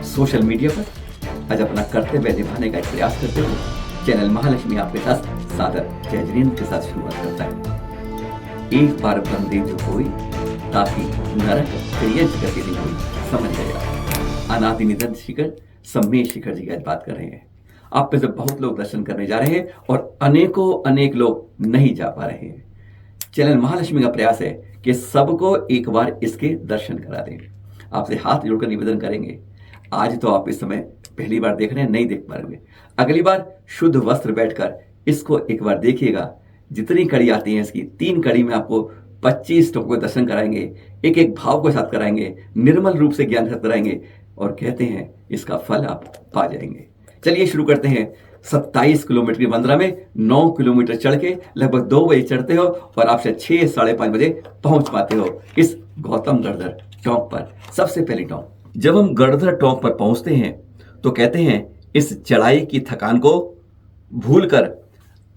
Social media पर आज अपना कर्तव्य निभाने का एक प्रयास करते हुए चैनल महालक्ष्मी आपके साथ सादर जय जिनेंद्र के साथ शुरुआत करता है। एक बार बंदे जो कोई ताकि नरक प्रियंच गति नहीं हुई समझ गया। अनादि निधन शिखर सम्मेश शिखर जी की आज बात कर रहे हैं। आप में से बहुत लोग दर्शन करने जा रहे हैं और अनेक लोग नहीं जा पा रहे हैं। चैनल महालक्ष्मी का प्रयास है कि सबको एक बार इसके दर्शन करा दें। आपसे हाथ जोड़कर निवेदन करेंगे, आज तो आप इस समय पहली बार देख रहे हैं, नहीं देख पाएंगे, अगली बार शुद्ध वस्त्र बैठकर इसको एक बार देखिएगा। जितनी कड़ी आती है इसकी 3 कड़ी में आपको 25 टोकों के दर्शन कराएंगे, एक एक भाव के साथ कराएंगे, निर्मल रूप से ज्ञान साथ कराएंगे और कहते हैं इसका फल आप पा जाएंगे। चलिए शुरू करते हैं। 27 किलोमीटर की वंदना में 9 किलोमीटर चढ़ के लगभग 2 बजे चढ़ते हो और आपसे 6 साढ़े 5 बजे पहुंच पाते हो इस गौतम गढ़धर टॉप पर। सबसे पहली टॉप, जब हम गढ़धर टॉप पर पहुंचते हैं तो कहते हैं इस चढ़ाई की थकान को भूलकर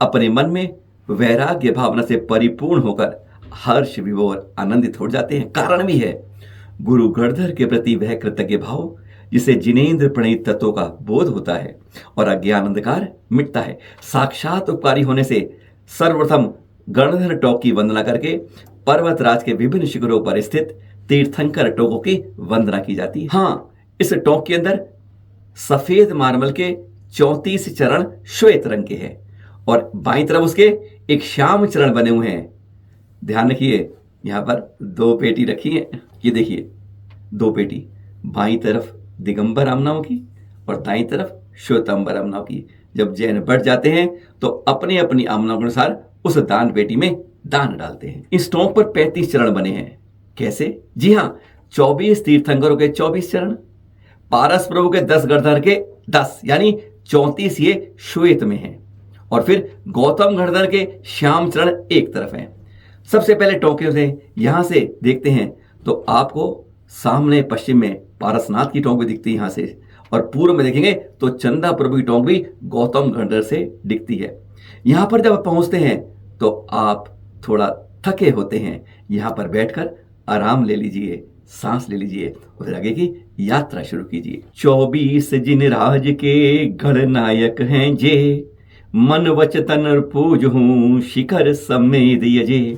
अपने मन में वैराग्य भावना से परिपूर्ण होकर हर्ष विभोर आनंदित हो जाते हैं। कारण भी है, गुरु गढ़धर के प्रति वह कृतज्ञ भाव जिसे जिनेंद्र प्रणीत तत्वों का बोध होता है और अज्ञान अंधकार मिटता है। साक्षात उपकारी होने से सर्वप्रथम गढ़धर टॉप की वंदना करके पर्वतराज के विभिन्न शिखरों पर स्थित तीर्थंकर टोकों की वंदना की जाती है। हाँ, इस टोक के अंदर सफेद मार्बल के 34 चरण श्वेत रंग के हैं और बाईं तरफ उसके एक श्याम चरण बने हुए हैं। ध्यान रखिए, यहां पर 2 पेटी रखी है। ये देखिए 2 पेटी, बाईं तरफ दिगंबर आमनाओं की और दाईं तरफ श्वेतांबर आमनाओं की। जब जैन बढ़ जाते हैं तो अपनी अपनी आमनाओं के अनुसार उस दान पेटी में दान डालते हैं। इस टोंक पर 35 चरण बने हैं। कैसे? जी हाँ, 24 तीर्थंकरों के 24 चरण, पारस प्रभु के 10 गढ़धर के 10 यानी 34 ये श्वेत में हैं और फिर गौतम गढ़धर के श्याम चरण एक तरफ हैं। सबसे पहले टोंके से यहां से देखते हैं तो आपको सामने पश्चिम में पारसनाथ की टोंक भी दिखती है यहां से, और पूर्व में देखेंगे तो चंदा प्रभु की टोंक भी गौतम गढ़धर से दिखती है। यहां पर जब पहुंचते हैं तो आप थोड़ा थके होते हैं, यहां पर बैठकर आराम ले लीजिए, सांस ले लीजिए और फिर आगे की यात्रा शुरू कीजिए। 24 जिन राज के गणनायक हैं जे, मन वच तन पूज हूं शिखर समेत यजे।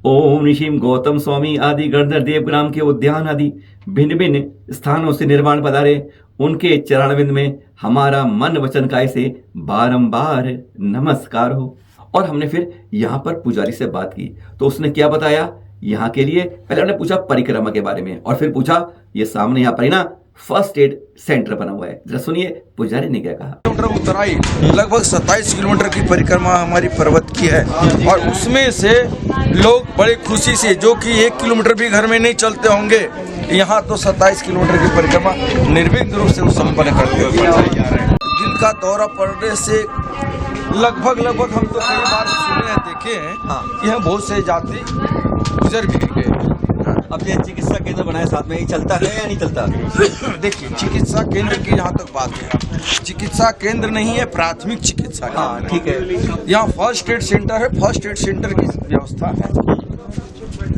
ओम ऋषिम गौतम स्वामी आदि गढ़धर देवग्राम के उद्यान आदि भिन्न भिन्न स्थानों से निर्वाण पधारे, उनके चरणविंद में हमारा मन वचन काय से बारंबार नमस्कार हो। और हमने फिर यहाँ पर पुजारी से बात की तो उसने क्या बताया, यहाँ के लिए पहले हमने पूछा परिक्रमा के बारे में और फिर पूछा ये सामने यहाँ पर ना फर्स्ट एड सेंटर बना हुआ है। जरा सुनिए पुजारी ने क्या कहा। किलोमीटर उतराई, लगभग 27 किलोमीटर की परिक्रमा हमारी पर्वत की है और उसमें से लोग बड़ी खुशी से, जो कि 1 किलोमीटर भी घर में नहीं चलते होंगे, यहाँ तो 27 किलोमीटर की परिक्रमा निर्विघ्न रूप से संपन्न करते हुए। दिल का दौरा पड़ने से लगभग हम तो कई बार सुने हैं, देखे हैं कि यहाँ बहुत से यात्री गुजर भी गए। अब ये चिकित्सा केंद्र बनाए साथ में, ही चलता है या नहीं चलता? देखिए, चिकित्सा केंद्र की जहाँ तक बात है, चिकित्सा केंद्र नहीं है, प्राथमिक चिकित्सा केंद्र। ठीक है। यहाँ फर्स्ट एड सेंटर है, फर्स्ट एड सेंटर की व्यवस्था है,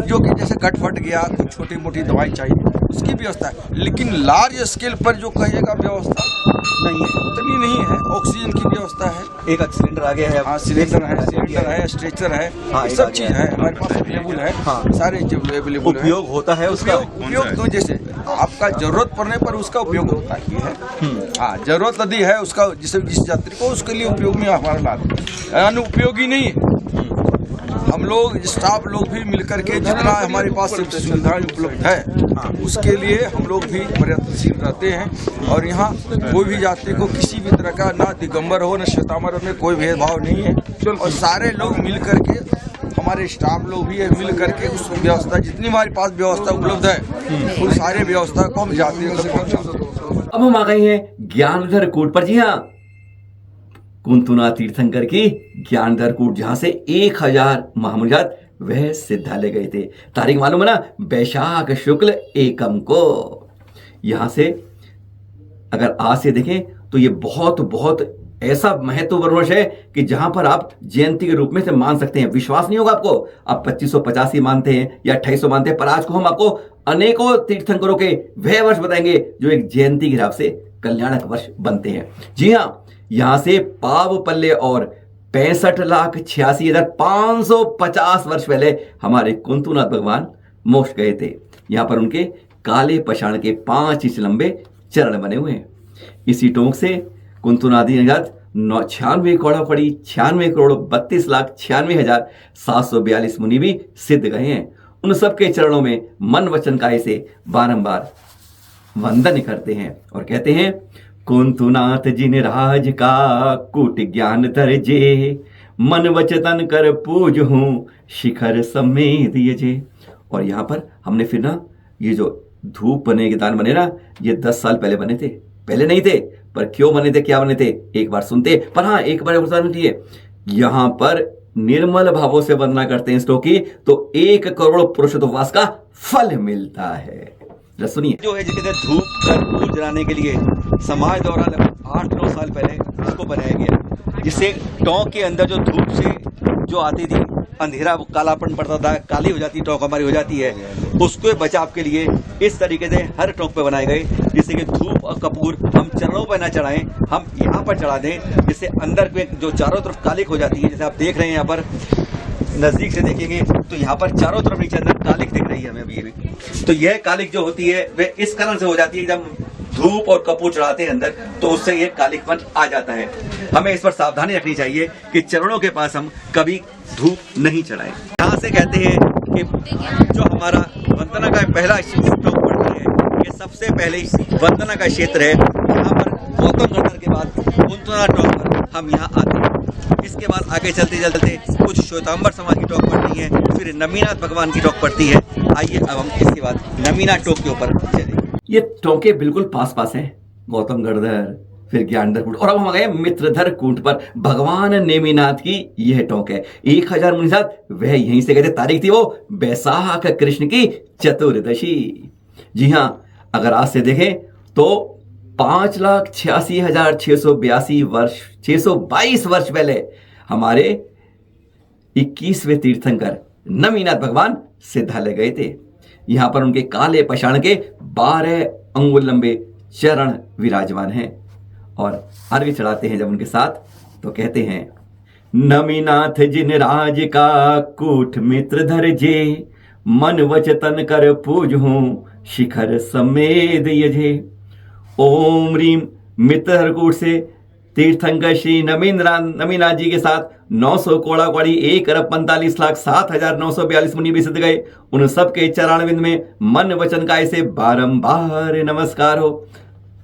जो कि जैसे कट फट गया तो छोटी मोटी दवाई चाहिए उसकी व्यवस्था है, लेकिन लार्ज स्केल पर जो कहिएगा व्यवस्था नहीं है, उतनी नहीं है। ऑक्सीजन की व्यवस्था है, एक सिलेंडर आ गया है। हाँ, सिलेंडर है, स्ट्रेचर है, हाँ, सब चीज है हमारे पास अवेलेबल है। हाँ, सारे अवेलेबल है। उपयोग होता है उसका? उपयोग तो जैसे आपका जरूरत पड़ने पर उसका उपयोग होता ही है। हाँ, जरूरत यदि है उसका, जिस यात्री को, उसके लिए उपयोग में हमारा लाभ, अनुपयोगी नहीं है। हम लोग स्टाफ लोग भी मिलकर के जितना हमारे पास सुविधाएं उपलब्ध है उसके लिए हम लोग भी प्रयत्नशील रहते हैं। और यहाँ कोई भी यात्री को किसी भी तरह का ना दिगंबर हो न श्वेतांबर में कोई भेदभाव नहीं है और सारे लोग मिल करके, हमारे स्टाफ लोग भी मिल करके उस व्यवस्था, जितनी हमारे पास व्यवस्था उपलब्ध है उन सारे व्यवस्था को हम यात्रियों तक पहुँचाते। अब हम आ गए हैं ज्ञानधर कूट पर। जी हाँ, कुंतुना तीर्थंकर की ज्ञानधर कूट, जहां से 1000 महामुनिजात वह सिद्धालय गए थे। तारीख मालूम है ना, वैशाख शुक्ल एकम को। यहां से अगर आज से देखें तो ये बहुत ऐसा महत्वपूर्ण वर्ष है कि जहां पर आप जयंती के रूप में से मान सकते हैं। विश्वास नहीं होगा आपको, आप 2585 मानते हैं या 2800 मानते हैं, पर आज को हम आपको अनेकों तीर्थंकरों के वह वर्ष बताएंगे जो एक जयंती के हिसाब से कल्याणक वर्ष बनते हैं। जी हां, यहां से पाव पल्ले और 65,86,550 वर्ष पहले हमारे कुंतुनाथ भगवान मोक्ष गए थे। यहां पर उनके काले पषाण के 5 इंच लंबे चरण बने हुए हैं। इसी टोंक से कुंतुनाथ जी 96 कौड़ा पड़ी 96 करोड़ 32,96,742 मुनि भी सिद्ध गए हैं। उन सबके चरणों में मन वचन काये से बारंबार वंदन करते हैं और कहते हैं, कुंतुनाथ जिन राज का कूट ज्ञान दर्जे, मन वचन कर पूज हूं शिखर समेत यजे। और यहां पर हमने फिर ना ये जो धूप बने के दान बने ना, ये 10 साल पहले बने थे, पहले नहीं थे, पर क्यों बने थे, क्या बने थे, एक बार सुनते। पर हाँ, एक बार यहां पर निर्मल भावों से वंदना करते हैं श्लोक की, तो 1 करोड़ पुरुषोत्तवास का फल मिलता है। सुनिए, जो है जिसे धूप कर्पूर जलाने के लिए समाज द्वारा लगभग 8-9 साल पहले इसको बनाया गया, जिससे टोंक के अंदर जो धूप से जो आती थी अंधेरा, वो कालापन पड़ता था, काली हो जाती, टोंक हमारी हो जाती है, उसके बचाव के लिए इस तरीके से हर टोंक पे बनाए गए, जिससे कि धूप और कपूर हम चरणों पर ना चढ़ाएं, हम यहाँ पर चढ़ा दें, जिससे अंदर में जो चारों तरफ कालिक हो जाती है। जैसे आप देख रहे हैं यहाँ पर नजदीक से देखेंगे तो यहाँ पर चारों तरफ नीचे अंदर कालिक दिख रही है हमें अभी भी। तो यह कालिक जो होती है वह इस कारण से हो जाती है, जब धूप और कपूर चढ़ाते हैं अंदर, तो उससे ये कालिकपन आ जाता है। हमें इस पर सावधानी रखनी चाहिए कि चरणों के पास हम कभी धूप नहीं चढ़ाएं। यहाँ से कहते हैं कि जो हमारा वंदना का पहला टोंक पड़ता है, ये सबसे पहले वंदना का क्षेत्र है। यहाँ पर गौतम गढ़ के बाद कुंतुनाथ टोंक पर हम यहाँ आते हैं। इसके बाद आगे चलते चलते कुछ श्वेतांबर समाज की टोंक पड़ती है, फिर नमीनाथ भगवान की टोंक पड़ती है। आइए अब हम इसके बाद नमीनाथ टोंक के ऊपर चलेंगे। ये टोंके बिल्कुल पास पास हैं, गौतम गढ़धर, फिर ज्ञानधर कूट, और अब हम आ गए मित्रधर कूट पर। भगवान नेमिनाथ की यह टोंक है। 1000 मुनि साथ वह यहीं से गए थे। तारीख थी वो बैसाख कृष्ण की चतुर्दशी। जी हां, अगर आज से देखें तो 5,86,622 वर्ष पहले हमारे 21वें तीर्थंकर नमीनाथ भगवान सिद्धालय गए थे। यहां पर उनके काले पषाण के 12 अंगुल लंबे चरण विराजमान हैं। और अर्घ्य चढ़ाते हैं जब उनके साथ, तो कहते हैं, नमीनाथ जिन राज का कूट मित्र धरजे, मन वचन कर पूज हूं शिखर समेत यजे। ओम रीम मित्रकूट से तीर्थंकर श्री नमीनाथ जी के साथ 900 कोड़ा कौड़ी 1,45,07,942 मुनि भी सिद्ध गए। उन सबके चरणविंद में मन वचन काय से बारंबार नमस्कार हो।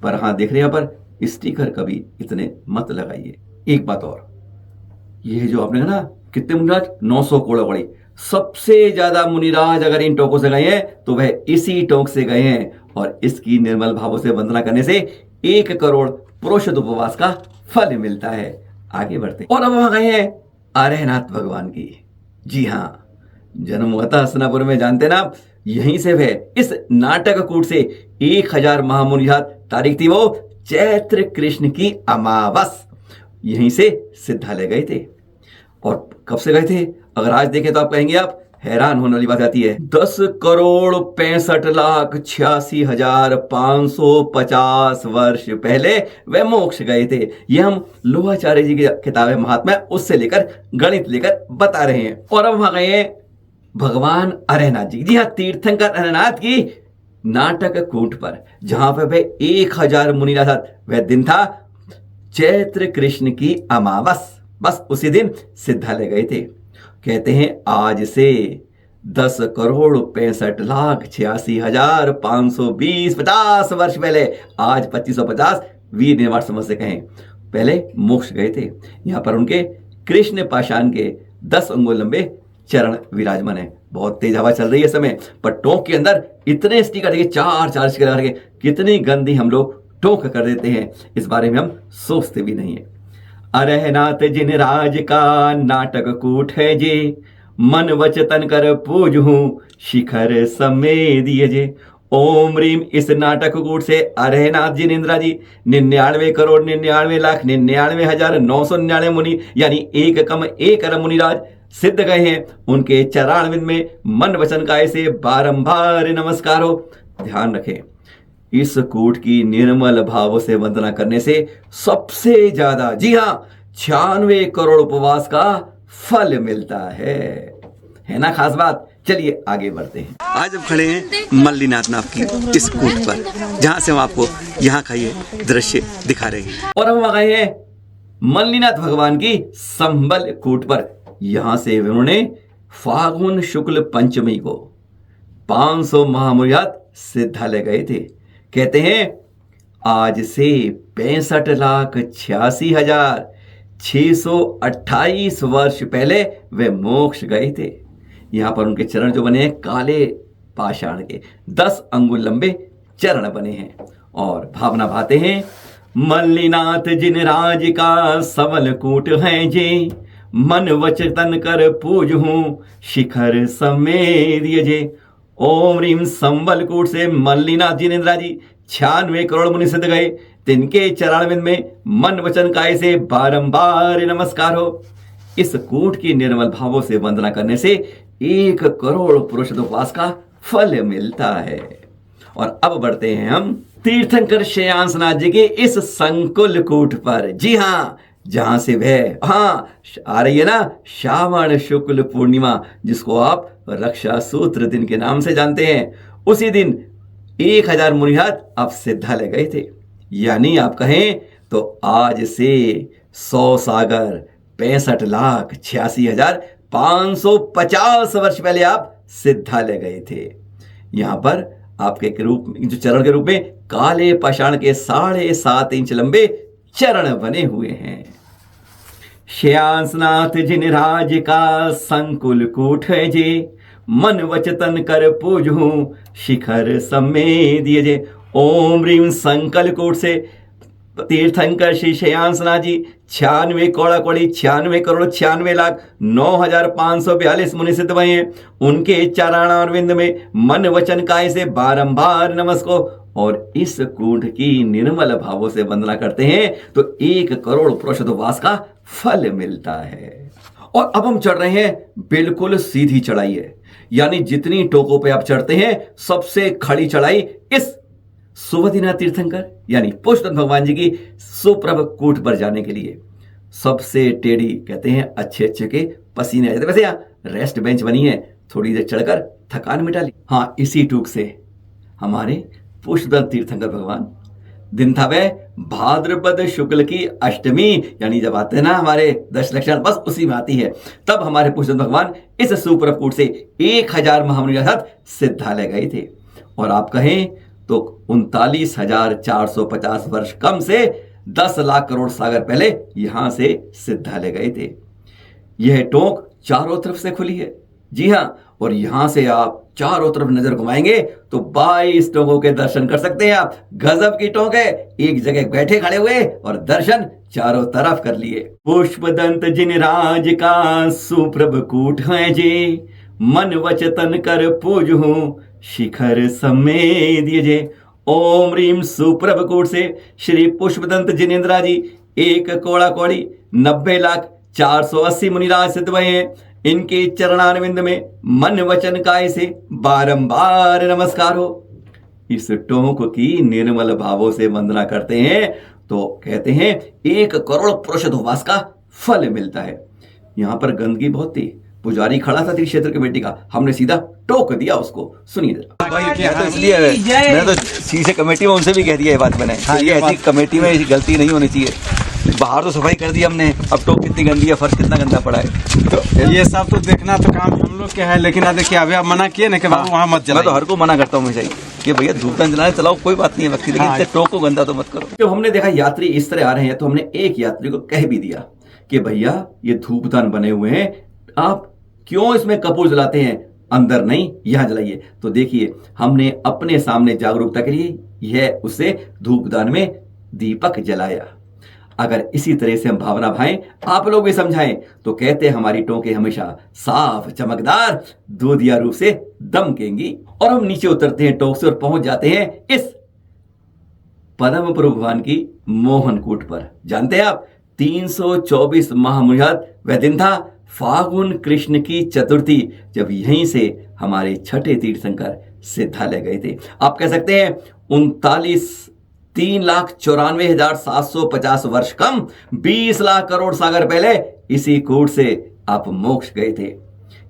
पर हाँ, देख रहे हैं यहाँ पर स्टिकर कभी इतने मत लगाइए। एक बात और, ये जो आपने ना कितने मुनिराज, 900 कोड़ा कौड़ी, सबसे ज्यादा मुनिराज अगर इन टोकों से गए हैं तो वह इसी टोक से गए हैं। और इसकी निर्मल भावों से वंदना करने से 1 करोड़ पुरुषोत्तम उपवास का फल मिलता है। आगे बढ़ते, और अब वहां गए हैं अरहनाथ भगवान की। जी हाँ, जन्म हुआ था हसनापुर में, जानते ना आप, यहीं से वह इस नाटक कूट से 1000 महामुनि साथ, तारीख थी वो चैत्र कृष्ण की अमावस, यहीं से सिद्धालय गए थे। और कब से गए थे, अगर आज देखें तो आप कहेंगे, आप हैरान होने वाली बात आती है, 10,65,86,550 वर्ष पहले वे मोक्ष गए थे। ये हम लोहाचार्य जी की किताब है महात्मा, उससे लेकर गणित लेकर बता रहे हैं। और अब वहां गए भगवान अरहनाथ जी। जी हाँ, तीर्थंकर अरहनाथ की नाटक कूट पर, जहां पर वे 1000 मुनि साथ, वह दिन था चैत्र कृष्ण की अमावस, बस उसी दिन सिद्धालय गए थे। कहते हैं आज से 10,65,86,520 वर्ष पहले, आज 2550 वीर निर्वाण समझ से कहें, पहले मोक्ष गए थे। यहां पर उनके कृष्ण पाषाण के 10 अंगुल लंबे चरण विराजमान है। बहुत तेज हवा चल रही है समय, पर टोंक के अंदर इतने स्टिकर देखिए, 4 स्टिकर करके कितनी गंदी हम लोग टोंक कर देते हैं, इस बारे में हम सोचते भी नहीं है। अरहनाथ जिन राज का नाटक कूट है जे, मन वचन कर पूज हूं शिखर समेत यजे। ओम रीम इस नाटक कूट से अरहनाथ जिनेन्द्रा जी 99,99,99,999 मुनि यानी 1 अरब मुनिराज सिद्ध गए हैं। उनके चरणारविंद में मन वचन काय से बारंबार नमस्कार हो। ध्यान रखें, इस कूट की निर्मल भाव से वंदना करने से सबसे ज्यादा, जी हां, 96 करोड़ उपवास का फल मिलता है ना खास बात। चलिए आगे बढ़ते हैं। आज हम खड़े हैं मल्लीनाथ नाथ की इस कूट पर, जहां से हम आपको यहाँ का ये दृश्य दिखा रहे हैं। और हम आ गए हैं मल्लीनाथ भगवान की संबल कूट पर। यहां से उन्होंने फागुन शुक्ल पंचमी को 500 महामुनियात सिद्धालय गए थे। कहते हैं आज से 65,86,628 वर्ष पहले वे मोक्ष गए थे। यहां पर उनके चरण जो बने हैं काले पाषाण के 10 अंगुल लंबे चरण बने हैं और भावना भाते हैं। मल्लीनाथ जिन राज का सबल कूट है जे, मन वच तन कर पूज हूं शिखर समेत जे। ओम रीम संबल कूट से मल्लीनाथ जिनेन्द्रा जी 96 करोड़ मुनि सिद्ध गए। तिनके चरणारविंद में मन वचन काय से बारंबार नमस्कार हो। इस कूट की निर्मल भावों से वंदना करने से 1 करोड़ पुरुष उपवास का फल मिलता है। और अब बढ़ते हैं हम तीर्थंकर श्रेयांसनाथ जी के इस संकुल कूट पर। जी हां, जहां से वह आ रही है ना श्रावण शुक्ल पूर्णिमा, जिसको आप रक्षा सूत्र दिन के नाम से जानते हैं। उसी दिन 1000 मुनिहात अब सिद्धालय गए थे। यानी आप कहें तो आज से 100 सागर 65,86,550 वर्ष पहले आप सिद्धालय गए थे। यहां पर आपके रूप जो चरण के रूप में काले पाषाण के 7.5 इंच लंबे चरण बने हुए हैं। श्रेयांसनाथ जिन राज का संकुल कूट है जे, मन वचतन कर पूज हूं शिखर समेत जे। ओम रीम संकल कूट से तीर्थंकर श्री श्रेयांसनाथ जी 96 कौड़ा कौड़ी 96 करोड़ 96 लाख 9,542 मुनि सिद्ध हुए हैं। उनके चरणारविंद में मन वचन काय से बारंबार नमस्को। और इस कूट की निर्मल भावों से वंदना करते हैं तो 1 करोड़ पुरुष उपवास का फल मिलता है। और अब हम चढ़ रहे हैं बिल्कुल सीधी चढ़ाई है, यानी जितनी टोकों पे आप चढ़ते हैं सबसे खड़ी चढ़ाई इस सुबुद्धीनाथ तीर्थंकर यानी पुष्पदंत भगवान जी की सुप्रभ कूट पर जाने के लिए। सबसे टेढ़ी कहते हैं अच्छे के पसीने आ जाते। वैसे यहाँ रेस्ट बेंच बनी है, थोड़ी देर चढ़कर थकान मिटा ली। हाँ, इसी टूक से हमारे पुष्पदंत तीर्थंकर भगवान, दिन था वह भाद्रपद शुक्ल की अष्टमी, यानी जब आते हैं ना हमारे 10 लक्षण, बस उसी में आती है। तब हमारे पुष्पदंत भगवान इस सुप्रभ कूट से 1000 महामुनि के साथ सिद्धालय गए थे। और आप कहें तो 39,450 वर्ष कम से 10 लाख करोड़ सागर पहले यहां से सिद्धालय गए थे। यह टोंक चारों तरफ से खुली है। जी हां, और यहां से आप चारों तरफ नजर घुमाएंगे तो 22 टोंकों के दर्शन कर सकते हैं आप। गजब की टोंक है, एक जगह बैठे खड़े हुए और दर्शन चारों तरफ कर लिए। पुष्पदंत जिन राज का सुप्रभ कूट है जे, मन वचतन कर पूज हूं शिखर समेत जे। ओम रीम सुप्रभ कूट से श्री पुष्पदंत जिनेन्द्रा जी 1 कौड़ा कौड़ी 90,04,80 मुनिराज सिद्ध हुए हैं। इनके चरणारविंद में मन वचन काय से बारंबार नमस्कार हो। इस टोंक की निर्मल भावों से वंदना करते हैं तो कहते हैं 1 करोड़ पुरुष उपवास का फल मिलता है। यहां पर गंदगी बहुत थी, पुजारी खड़ा था क्षेत्र कमेटी का, हमने सीधा टोक दिया उसको। सुनिए जरा। तो इसलिए मैं तो सीधे कमेटी में उनसे भी कह दिया ये बात मैंने, ये ऐसी कमेटी में ऐसी गलती नहीं होनी चाहिए। बाहर तो सफाई कर दी हमने, अब टोक कितनी गंदी है, फर्श कितना गंदा पड़ा है। तो ये सब तो देखना तो काम हम लोग के है, लेकिन अब देखिए अभी आप मना किए ना कि बाबू वहाँ मत मैं तो हर को मना करता हूँ हमेशा कि भैया धूपदान जलाने चलाओ, कोई बात नहीं है व्यक्ति, लेकिन टोक को गंदा तो मत करो। जब हमने देखा यात्री इस तरह आ रहे हैं तो हमने एक यात्री को कह भी दिया कि भैया ये धूपदान बने हुए हैं, आप क्यों इसमें कपूर जलाते हैं, अंदर नहीं यहां जलाइए। तो देखिए हमने अपने सामने जागरूकता के लिए यह उसे धूपदान में दीपक जलाया। अगर इसी तरह से हम भावना भाएं, आप लोग भी समझाएं, तो कहते हैं हमारी टोंके हमेशा साफ चमकदार दूधिया रूप से दमकेंगी। और हम नीचे उतरते हैं टोंक से और पहुंच जाते हैं इस पद्म प्रभु भगवान की मोहनकूट पर। जानते हैं आप 324 महामुहूर्त वह दिन था, फागुन कृष्ण की चतुर्थी, जब यहीं से हमारे छठे तीर्थंकर सिद्धालय गए थे। आप कह सकते हैं 3,94,750 वर्ष कम 20 लाख करोड़ सागर पहले इसी कूट से आप मोक्ष गए थे।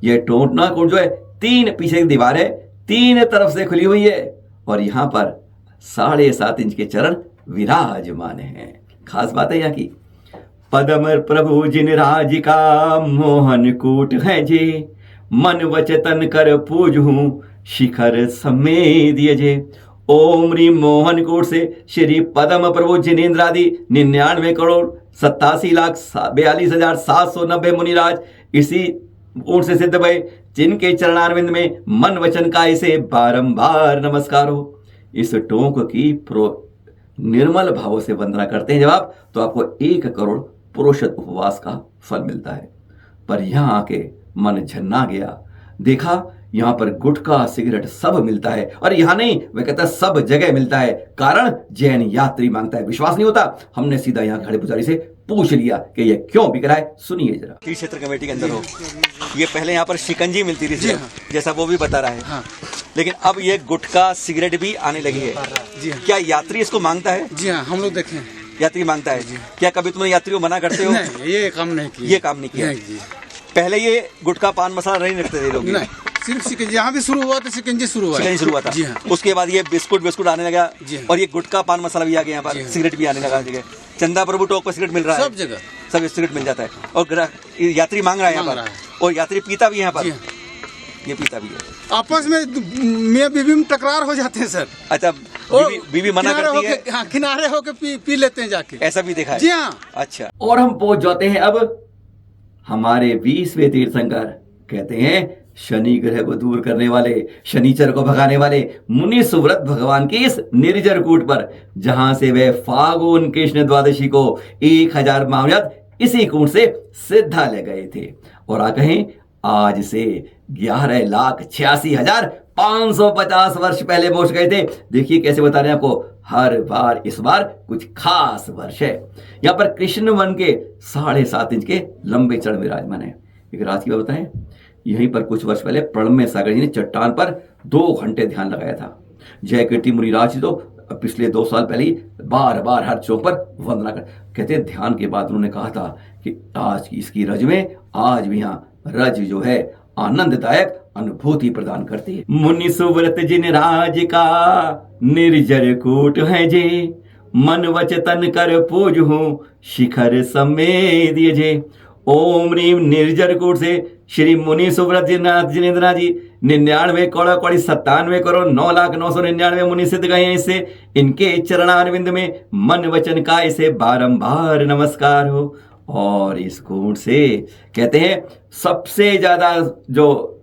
यह टोटना कूट जो है 3 पीछे की दीवार है, 3 तरफ से खुली हुई है और यहां पर 7.5 इंच के चरण विराजमान हैं। खास बात है यहाँ की, पद्म प्रभु जिन राज का मोहन कूट है जे, मन वचतन कर पूजहूं शिखर समेत जे। ओम रीम मोहन कूट से श्री पद्म प्रभु जिनेन्द्र आदि 99 करोड़ 87,42,790 मुनिराज इसी कूट से सिद्ध भय, जिनके चरणारविंद में मन वचन का इसे बारंबार नमस्कार हो। इस टोंक की निर्मल भावों से वंदना करते हैं जब आप, तो आपको 1 करोड़ पुरुषोत्त उपवास का फल मिलता है। पर यहां आके मन झन्ना गया, देखा यहां पर गुटखा सिगरेट सब मिलता है, और यहां नहीं, वह कहता है सब जगह मिलता है। कारण जैन यात्री मांगता है। विश्वास नहीं होता, हमने सीधा यहां खड़े पुजारी से पूछ लिया कि यह क्यों बिक रहा है। सुनिए जरा। तीर्थ क्षेत्र कमेटी के अंदर हो, ये पहले यहाँ पर शिकंजी मिलती थी जैसा वो भी बता रहा है, हाँ। लेकिन अब ये गुटखा सिगरेट भी आने लगी है। जी हाँ। क्या यात्री इसको मांगता है? जी हाँ, हम लोग देखे हैं। यात्री मांगता है। क्या कभी तुमने यात्री को मना करते हो? नहीं, ये काम नहीं किया। ये काम नहीं किया। नहीं जी। पहले ये गुटखा पान मसाला नहीं रखते थे लोग? नहीं, सिर्फ शिकंजी यहाँ भी शुरू हुआ था, शिकंजी शुरू हुआ। शिकंजी शुरू हुआ था। जी हाँ। उसके बाद ये बिस्कुट आने लगा, जी हाँ। और ये गुटखा पान मसाला भी आ गया यहाँ पर, सिगरेट भी आने लगा जगह। चंदा प्रभु टोक पर सिगरेट मिल रहा है, सब जगह सब सिगरेट मिल जाता है, और यात्री मांग रहा है यहाँ पर, और यात्री पीता भी यहाँ पर, ये पीता भी है। आपस में मियां बीवी में टकरार हो जाते हैं सर। अच्छा, बीवी मना करती है? हाँ, किनारे होके पी लेते हैं जाके। ऐसा भी देखा है? जी हाँ। अच्छा। और हम पहुंच जाते हैं अब हमारे 20वें तीर्थंकर, कहते हैं शनि ग्रह को दूर करने वाले, शनिचर को भगाने वाले मुनि सुव्रत भगवान की इस निर्जर कूट पर, जहां से वे फागुन कृष्ण द्वादशी को 1000 महामुहूर्त इसी कूट से सिद्धालय गए थे। और आ कहें आज से 11,86,550 वर्ष पहले पहुंच गए थे। देखिए कैसे बता रहे हैं आपको, हर बार इस बार कुछ खास वर्ष है। यहां पर कृष्ण वन के 7.5 इंच के लंबे चरण विराजमान है। एक रात की बात बताएं, यहीं पर कुछ वर्ष पहले प्रणम्य सागर जी ने चट्टान पर 2 घंटे ध्यान लगाया था। जय कीर्ति मुनिराज जी तो पिछले 2 साल पहले ही बार बार हर चौक पर वंदना कर, कहते हैं ध्यान के बाद उन्होंने कहा था कि आज की इसकी रज में, आज भी यहाँ रज जो है आनंददायक अनुभूति प्रदान करती है। मुनि सुव्रत जिन राज का निर्जर कूट है जे, मन वचतन कर पूजहूं शिखर समेत जे। ओम रीम निर्जर कूट से श्री मुनि सुव्रत जिनेन्द्र जी 99 करोड़ 97 करोड़ 9,09,99 मुनि सिद्ध गए हैं इससे। इनके चरणारविंद में मन वचन का इसे बारंबार नमस्कार हो। और इस कूट से कहते हैं सबसे ज्यादा जो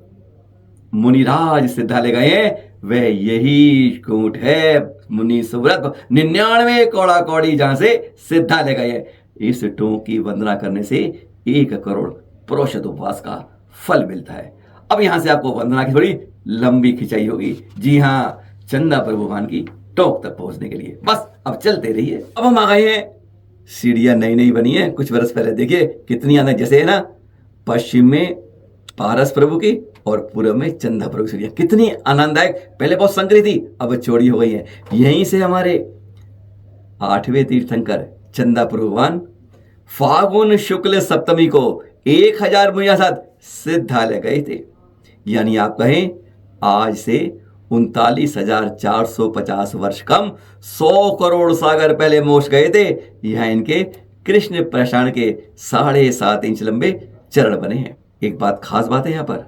मुनिराज सिद्धालय गए हैं वह यही कूट है, मुनि सुव्रत 99 कौड़ा कौड़ी जहां से सिद्धालय गए हैं। इस टोंक की वंदना करने से 1 करोड़ पुरुषोत्त उपवास का फल मिलता है। अब यहां से आपको वंदना की थोड़ी लंबी खिंचाई होगी। जी हाँ, चंदा प्रभु भगवान की टोंक तक पहुंचने के लिए बस अब चलते रहिए। अब हम आ गए हैं, सीढ़ियां नई नई बनी है कुछ वर्ष पहले, देखिए कितनी आनंद, जैसे है ना पश्चिम में पारस प्रभु की और पूर्व में चंदा प्रभु की सीढ़ियां, कितनी आनंददायक। पहले बहुत संकरी थी, अब चौड़ी हो गई है। यहीं से हमारे 8वें तीर्थंकर चंदा प्रभु भगवान फागुन शुक्ल सप्तमी को 1000 मुहूर्त सिद्धालय गए थे। यानी आप कहें आज से 39,450 वर्ष कम 100 करोड़ सागर पहले मोक्ष गए थे। यहां इनके कृष्ण प्रशाण के 7.5 इंच लंबे चरण बने हैं। एक बात खास बात है, यहां पर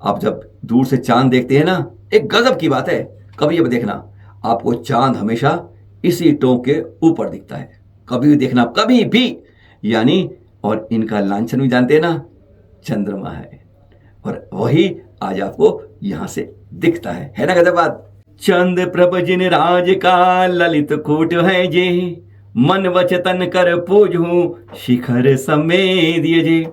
आप जब दूर से चांद देखते हैं ना, एक गजब की बात है। कभी अब देखना, आपको चांद हमेशा इसी टोंक के ऊपर दिखता है, कभी भी देखना, कभी भी। यानी और इनका लांछन भी जानते हैं ना, चंद्रमा है, और वही आज आपको यहां से दिखता है ना गजब बात। चंद प्रभ जिन राज का ललित कूट है जे, मन वचतन कर पूजूं शिखर समेदिए जे।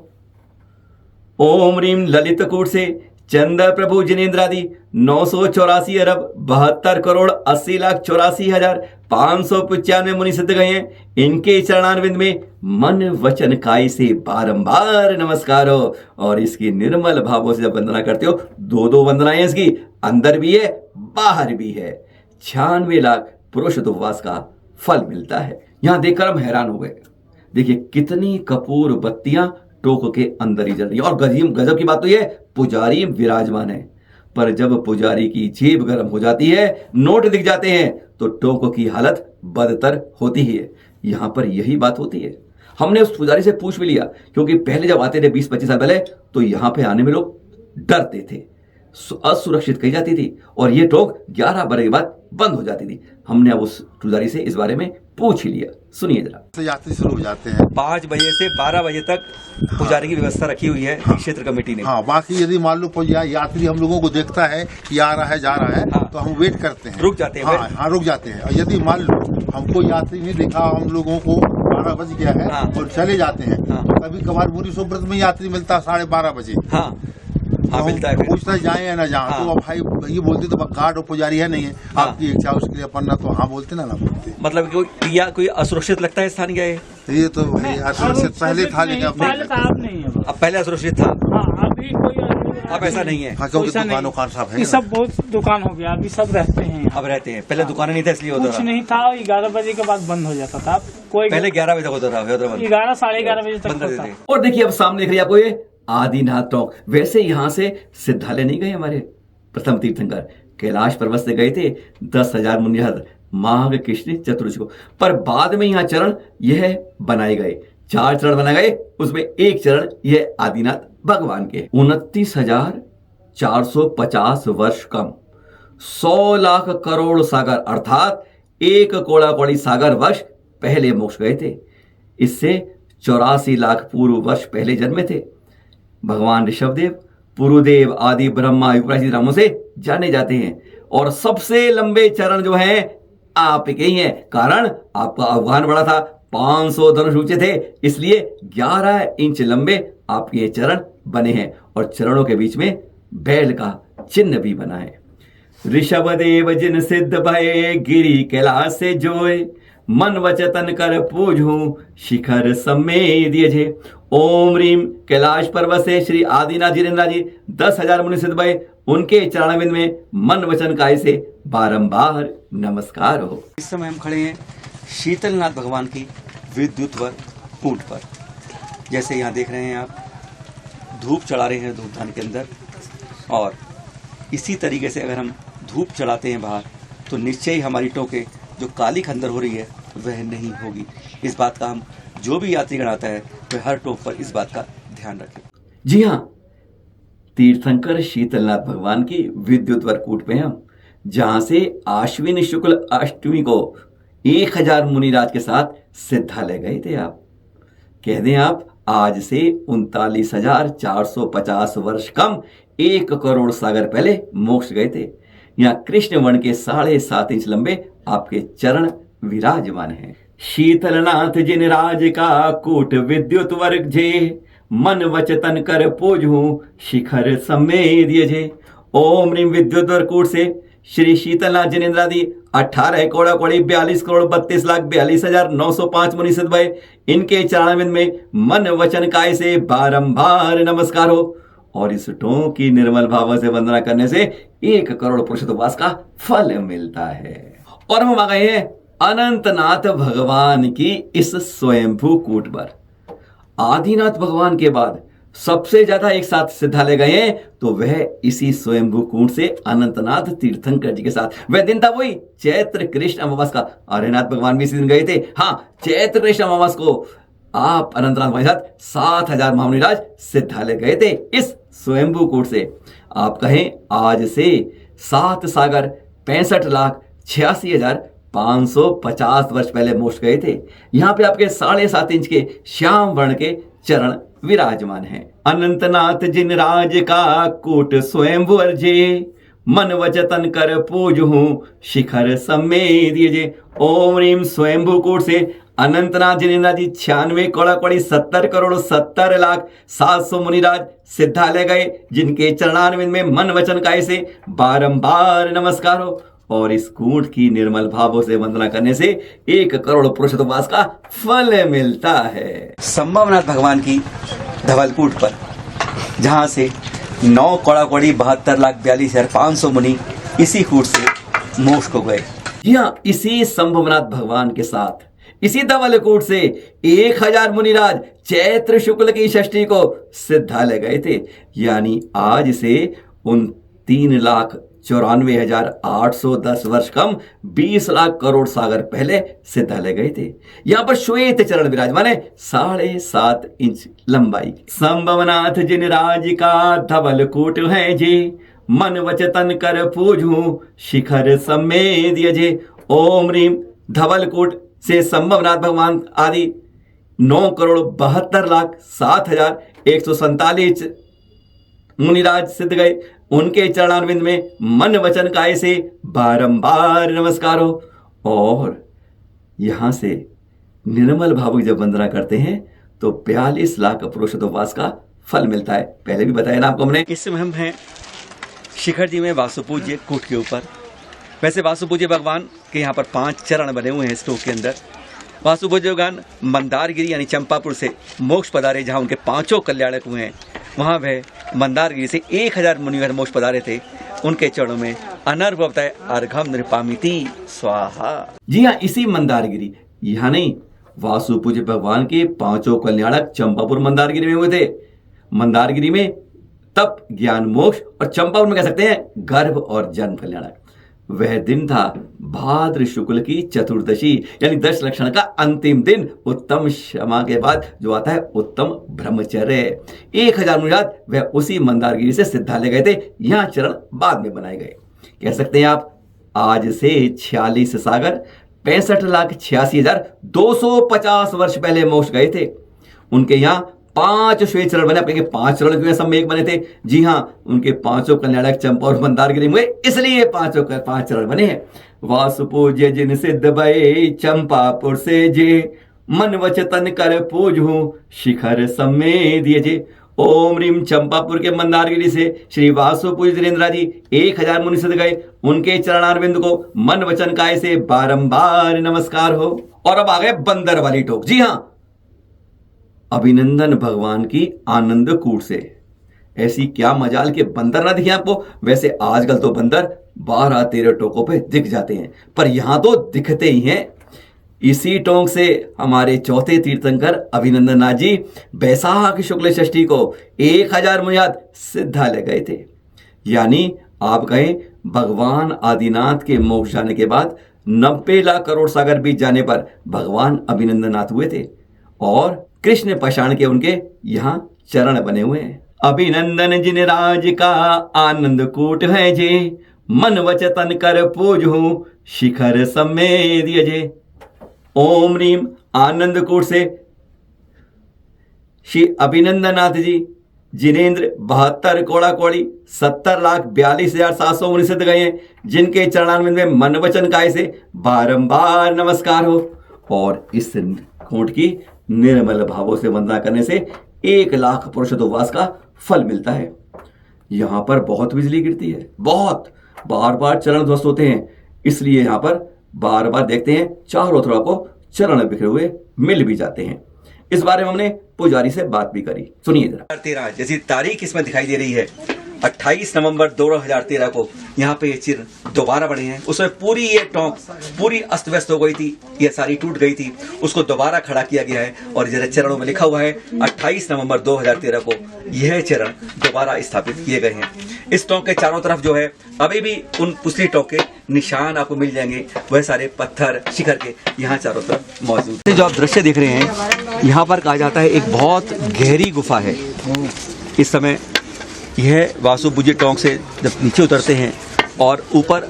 ओम रीम ललित कूट से चंद प्रभु जिनेन्द्रादि 984 अरब 72 करोड़ 80 लाख 84,595 मुनि सिद्ध गए हैं। इनके चरणारविंद में मन वचन काय से बारंबार नमस्कार हो। और इसकी निर्मल भावों से जब वंदना करते हो, दो वंदनाएं इसकी, अंदर भी है बाहर भी है। 96 लाख पुरुष उपवास का फल मिलता है। यहां देखकर हम हैरान हो गए। देखिए कितनी कपूर बत्तियां टोक के अंदर ही जल रही है। और गजब की बात तो यह पुजारी विराजमान है, पर जब पुजारी की जेब गर्म हो जाती है, नोट दिख जाते हैं, तो टोक की हालत बदतर होती ही है। यहां पर यही बात होती है। हमने उस पुजारी से पूछ भी लिया, क्योंकि पहले जब आते थे 20-25 साल पहले, तो यहां पे आने में लोग डरते थे, असुरक्षित कही जाती थी, और ये टोक 11 बजे के बाद बंद हो जाती थी। हमने अब उस पुजारी से इस बारे में पूछ ही लिया। सुनिए जरा। तो यात्री शुरू हो जाते हैं 5 बजे से 12 बजे तक पुजारी की व्यवस्था रखी हुई है क्षेत्र कमेटी ने। हाँ, बाकी यदि मान लो कोई यात्री हम लोगों को देखता है कि आ रहा है जा रहा है, हाँ, तो हम वेट करते हैं, रुक जाते हैं। हाँ, रुक जाते हैं। और यदि मान लो हमको यात्री नहीं दिखा, हम लोगों को 12 बज गया है, हाँ, और चले जाते हैं, हाँ, तो कभी कभार मुनि सुब्रत में यात्री मिलता 12:30 बजे। हाँ, हाँ, मिलता है। पूछता है जाए या ना जाए, हाँ, तो अब भाई ये बोलते तो गार्ड और पुजारी है नहीं है, हाँ, आपकी इच्छा उसके लिए अपन ना तो हाँ बोलते ना बोलते। मतलब कोई असुरक्षित लगता है स्थान गए? ये तो असुरक्षित पहले था, लेकिन अब नहीं है। अब पहले असुरक्षित था, अभी कोई अब ऐसा नहीं है। हाँ, क्योंकि दुकानों का साहब है, ये सब बहुत दुकान हो गया, अभी सब रहते हैं। अब रहते हैं, पहले दुकानें नहीं था इसलिए होता कुछ था। नहीं था, 11 बजे के बाद बंद हो जाता था। कोई पहले 11 बजे तक होता था, 11 साढ़े 11 बजे तक बंद रहते होता थे। और देखिए अब सामने दिख रही है आपको ये आदिनाथ टोंक। वैसे यहां से सिद्धालय नहीं गए हमारे प्रथम तीर्थंकर, कैलाश पर्वत से गए थे 10,000 मुनिहर माघ कृष्ण चतुर्दशी को। पर बाद में यहां चरण यह बनाए गए, 4 चरण बनाए गए, उसमें एक चरण यह आदिनाथ भगवान के। 29,450 वर्ष कम 100 लाख करोड़ सागर अर्थात 1 कोड़ा कौड़ी सागर वर्ष पहले मोक्ष गए थे। इससे 84 लाख पूर्व वर्ष पहले जन्मे थे। भगवान ऋषभदेव पुरुदेव आदि ब्रह्मा युगराज नामों से जाने जाते हैं। और सबसे लंबे चरण जो हैं आपके ही हैं, कारण आपका अवगान बड़ा था, 500 धनुष ऊंचे थे, इसलिए 11 इंच लंबे आपके ये चरण बने हैं। और चरणों के बीच में बैल का चिन्ह भी बना है। ऋषभदेव जिन सिद्ध भये गिरी कैलाश से जोए, मन वचतन कर पूजूं शिखर समेदिए जे। ओम रीम कैलाश पर्वत से श्री आदिनाथ जिनेन्द्र जी 10,000 मुनि सिद्ध भये, उनके चरणारविंद में मन वचन काय से बारंबार नमस्कार हो। इस समय हम खड़े हैं शीतलनाथ भगवान की विद्युत वर कूट पर। जैसे यहाँ देख रहे हैं आप, धूप चढ़ा रहे हैं धूपदान के अंदर, और इसी तरीके से अगर हम धूप चढ़ाते हैं बाहर, तो निश्चय ही हमारी टोके जो काली खंदर हो रही है वह नहीं होगी। इस बात का हम जो भी यात्रीगण आता है वह हर टोक पर इस बात का ध्यान रखें। जी हाँ, तीर्थंकर शीतलनाथ भगवान की विद्युत वर कूट पे हम, जहां से आश्विन शुक्ल अष्टमी को 1000 मुनिराज के साथ सिद्धालय गए थे। आप कह दें आप आज से 39,450 वर्ष कम 1 करोड़ सागर पहले मोक्ष गए थे। यहाँ कृष्ण वर्ण के 7.5 इंच लंबे आपके चरण विराजमान हैं। शीतलनाथ जिन राज का कूट विद्युत वर्ग जे, मन वचतन कर पूजूं शिखर समेदिए जे। ओम रीम विद्युत वर कूट से श्री शीतलनाथ जिनेन्द्रादि 18 कोड़ा कौड़ी 42 करोड़ 32 लाख 42,905 मुनि सिद्ध भये, इनके चरणारविंद में मन वचन काय से बारंबार नमस्कार हो। और इस टोंक की निर्मल भाव से वंदना करने से 1 करोड़ पुरुषोत्तवास का फल मिलता है। और हम आ गए हैं अनंतनाथ भगवान की इस स्वयंभू कूट पर। आदिनाथ भगवान के बाद सबसे ज्यादा एक साथ सिद्धालय गए हैं, तो वह इसी स्वयंभू कूट से अनंतनाथ तीर्थंकर जी के साथ। वह दिन था वही चैत्र कृष्ण अमावस का। आर्यनाथ भगवान भी इसी दिन गए थे। हाँ, चैत्र कृष्ण अमावस को आप अनंतनाथ भगवान के साथ 7,000 महामुनिराज सिद्धालय गए थे इस स्वयंभू कूट से। आप कहें आज से 7 सागर 65,86,550 वर्ष पहले मोक्ष गए थे। यहाँ पे आपके 7.5 इंच के श्याम वर्ण के चरण विराजमान हैं। अनंतनाथ जिन राज का कूट स्वयंभू अर्जे, मन वचतन कर पूजूं शिखर समेदिए जे। ओम रीम स्वयंभू कूट से अनंतनाथ जिनेन्द्र जी 96 कौड़ा कौड़ी 70 करोड़ 70 लाख 700 मुनिराज सिद्धालय गए, जिनके चरणारविंद में मन वचन काय से बारंबार नमस्कार हो। और इस कूट की निर्मल भावों से वंदना करने से 1 करोड़ पुरुषोत्तमवास का फल मिलता है। संभवनाथ भगवान की धवलकूट पर, जहां से 9 कौड़ा कौड़ी 72,42,500 मुनि इसी कूट से मोक्ष को गए। यहाँ इसी संभवनाथ भगवान के साथ इसी धवलकूट से 1000 मुनिराज चैत्र शुक्ल की षष्ठी को सिद्धालय गए थे। यानी आज से उन 3,94,810 वर्ष कम 20 लाख करोड़ सागर पहले सिद्धालय गए थे। यहाँ पर श्वेत चरण विराजमान है, 7.5 इंच लंबाई। संभवनाथ जिन राज का धवलकूट है जे, मन वचतन कर पूजू शिखर समेत यजे। ओम रीम धवलकूट से संभवनाथ भगवान आदि 9,72,07,147 मुनिराज सिद्ध गए। उनके चरणारविंद में मन वचन काय से बारंबार नमस्कार हो। और यहां से निर्मल भाव की जब वंदना करते हैं तो 42 लाख पुरुषोत्तमवास का फल मिलता है। पहले भी बताया ना आपको हमने। इस समय हम हैं शिखर जी में वासुपूज्य कूट के ऊपर। वैसे वासुपूज्य भगवान के यहाँ पर 5 चरण बने हुए हैं इस टोक के अंदर। वासुपूज्य भगवान मंदारगिरी यानी चंपापुर से मोक्ष पधारे, जहाँ उनके 5 कल्याणक हुए हैं। वहाँ वह मंदारगिरी से 1000 मुनिवर मोक्ष पधारे थे। उनके चरणों में अनर्भवतः अर्घम नृपामिति स्वाहा। जी हाँ, इसी मंदारगिरी, यहाँ नहीं, वासुपूज्य भगवान के 5 कल्याणक चंपापुर मंदारगिरी में हुए थे। मंदारगिरी में तप, ज्ञान, मोक्ष, और चंपापुर में कह सकते हैं गर्भ और जन्म कल्याणक। वह दिन था भाद्र शुक्ल की चतुर्दशी, यानी 10 लक्षण का अंतिम दिन। उत्तम क्षमा के बाद जो आता है उत्तम ब्रह्मचर्य। 1000 मुनिराज वह उसी मंदारगिरी से सिद्धालय गए थे। यहाँ चरण बाद में बनाए गए। कह सकते हैं आप आज से 46 सागर 65,86,250 वर्ष पहले मोक्ष गए थे। उनके यहाँ 5 श्वेत चरण बने। आपके 5 चरण क्यों सब में एक बने थे? जी हाँ, उनके 5 कल्याणक चंपा और मंदारगिरी में, इसलिए 5 चरण बने हैं। वासुपूज्य जिन सिद्ध भये चंपापुर से जे, मन वचतन कर पूजू शिखर समेत यजे। ओम रीम चंपापुर के मंदारगिरी से श्री वासुपूज्य जिनेन्द्र जी 1000 मुनि सिद्ध गए। उनके चरणारविंद को मन वचन काय से बारंबार नमस्कार हो। और अब आ गए बंदर वाली टोक। जी हाँ, अभिनंदन भगवान की आनंद कूट से। ऐसी क्या मजाल के बंदर ना दिखे आपको। वैसे आजकल तो बंदर 12-13 टोकों पे दिख जाते हैं, पर यहां तो दिखते ही हैं। इसी टोंक से हमारे चौथे तीर्थंकर अभिनंदननाथ जी बैसाख शुक्ल षष्ठी को 1000 मुनिराज सिद्धालय गए थे। यानी आप कहें भगवान आदिनाथ के मोक्ष जाने के बाद 90 लाख करोड़ सागर बीत जाने पर भगवान अभिनंदननाथ हुए थे। और कृष्ण पाषाण के उनके यहाँ चरण बने हुए हैं। अभिनंदन जिन राज का आनंद कूट है जे, मन वचतन कर पूजू शिखर समेत यजे। ओम रीम आनंद कूट से श्री अभिनंदननाथ जी जिनेन्द्र 72 कौड़ा कौड़ी 70,42,700 मुनि सिद्ध गए हैं, जिनके चरणारविंद में मन वचन काय से बारंबार नमस्कार हो। और इस कूट की निर्मल भावों से वंदना करने से 1 लाख पुरुषोत्तमवास का फल मिलता है। यहां पर बहुत बिजली गिरती है, बहुत बार बार चरण ध्वस्त होते हैं, इसलिए यहां पर बार बार देखते हैं चारों तरफ को चरण बिखरे हुए मिल भी जाते हैं। इस बारे में हमने पुजारी से बात भी करी, सुनिए जरा। 2013 जैसी तारीख इसमें दिखाई दे रही है। 28 नवंबर 2013 को यहाँ पे ये चिन्ह दोबारा बने हैं। उसमें पूरी ये टोंक पूरी अस्त व्यस्त हो गई थी, ये सारी टूट गई थी, उसको दोबारा खड़ा किया गया है। और जरा चरणों में लिखा हुआ है 28 नवंबर 2013 को यह चरण दोबारा स्थापित किए गए हैं। इस टोंक के चारों तरफ जो है अभी भी उन पिछली टोंक के निशान आपको मिल जाएंगे। वह सारे पत्थर शिखर के यहाँ चारों तरफ मौजूद है। जो आप दृश्य देख रहे हैं, यहाँ पर कहा जाता है एक बहुत गहरी गुफा है। इस समय यह वासुपूज्य टोंक से जब नीचे उतरते हैं और ऊपर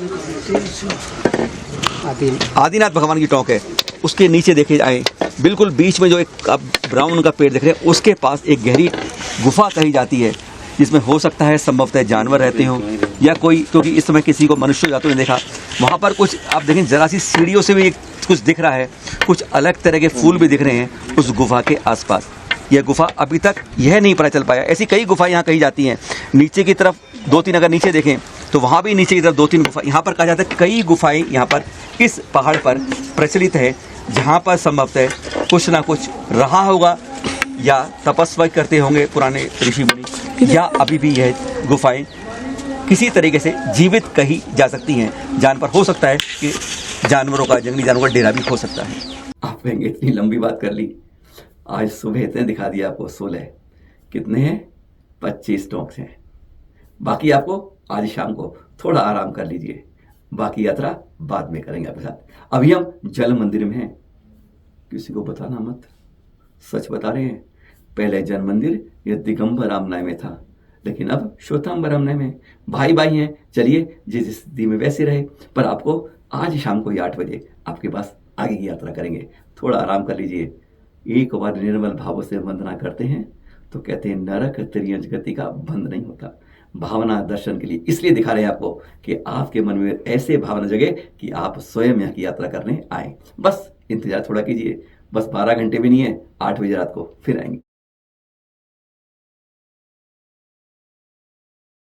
आदिनाथ भगवान की टोंक है, उसके नीचे देखे जाए बिल्कुल बीच में जो एक ब्राउन का पेड़ देख रहे हैं, उसके पास एक गहरी गुफा कही जाती है। जिसमें हो सकता है संभवतः जानवर रहते हों या कोई, क्योंकि इस समय किसी को मनुष्य जाते हुए देखा। वहाँ पर कुछ आप देखें जरा सी सीढ़ियों से भी कुछ दिख रहा है, कुछ अलग तरह के फूल भी दिख रहे हैं उस गुफा के आसपास। यह गुफा अभी तक यह नहीं पता चल पाया। ऐसी कई गुफा यहाँ कही जाती हैं। नीचे की तरफ 2-3 अगर नीचे देखें तो वहाँ भी नीचे की तरफ 2-3 गुफा, यहाँ पर कहा जाता है कई गुफाएं यहाँ पर इस पहाड़ पर प्रचलित है, जहाँ पर संभवतः कुछ ना कुछ रहा होगा या तपस्या करते होंगे पुराने ऋषि मुनि, या अभी भी यह गुफाएं किसी तरीके से जीवित कही जा सकती हैं। जान पर हो सकता है कि जानवरों का, जंगली जानवरों का डेरा भी हो सकता है। आप कहेंगे इतनी लंबी बात कर ली, आज सुबह इतने दिखा दिया आपको। 16 कितने हैं? 25 टॉक्स हैं। बाकी आपको आज शाम को थोड़ा आराम कर लीजिए, बाकी यात्रा बाद में करेंगे आपके साथ। अभी हम जल मंदिर में हैं, किसी को बताना मत, सच बता रहे हैं। पहले जल मंदिर ये दिगंबर रामनाय में था, लेकिन अब श्वेतांबर रामनाय में। भाई भाई हैं, चलिए जिस स्थिति में वैसे रहे, पर आपको आज शाम को 8 बजे आपके पास आगे की यात्रा करेंगे। थोड़ा आराम कर लीजिए। एक बार निर्मल भावों से वंदना करते हैं तो कहते हैं नरक त्रियंज गति का बंध नहीं होता। भावना दर्शन के लिए इसलिए दिखा रहे हैं आपको कि आपके मन में ऐसे भावना जगे कि आप स्वयं यहाँ की यात्रा करने आए। बस इंतजार थोड़ा कीजिए, बस 12 घंटे भी नहीं है, 8 बजे रात को फिर आएंगे।